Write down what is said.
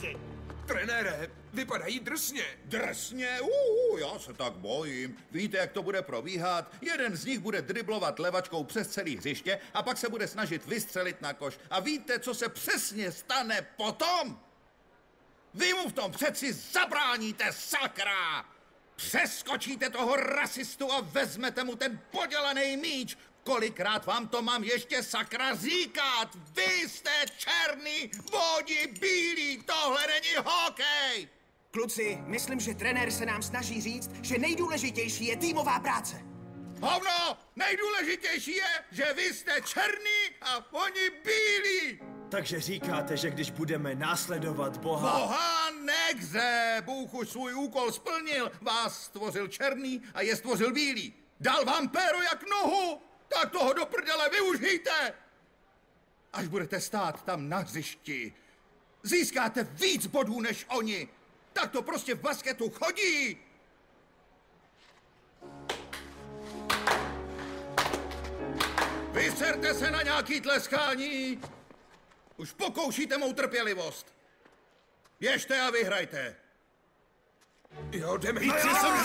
lidi. Trenére, vypadají drsně. Drsně? Já se tak bojím. Víte, jak to bude probíhat? Jeden z nich bude driblovat levačkou přes celý hřiště a pak se bude snažit vystřelit na koš. A víte, co se přesně stane potom? Vy mu v tom přeci zabráníte, sakra! Přeskočíte toho rasistu a vezmete mu ten podělaný míč. Kolikrát vám to mám ještě, sakra, říkat? Vy jste černý, oni bílí, tohle není hokej! Kluci, myslím, že trenér se nám snaží říct, že nejdůležitější je týmová práce. Hovno! Nejdůležitější je, že vy jste černý a oni bílí! Takže říkáte, že když budeme následovat Boha... Boha nehře! Bůh už svůj úkol splnil. Vás stvořil černý a je stvořil bílý. Dal vám péro jak nohu! Tak toho do prdele využijte! Až budete stát tam na hřišti, získáte víc bodů než oni. Tak to prostě v basketu chodí! Vyserte se na nějaký tleskání! Už pokoušíte mou trpělivost. Běžte a vyhrajte. Jo, jdeme. Víc jsem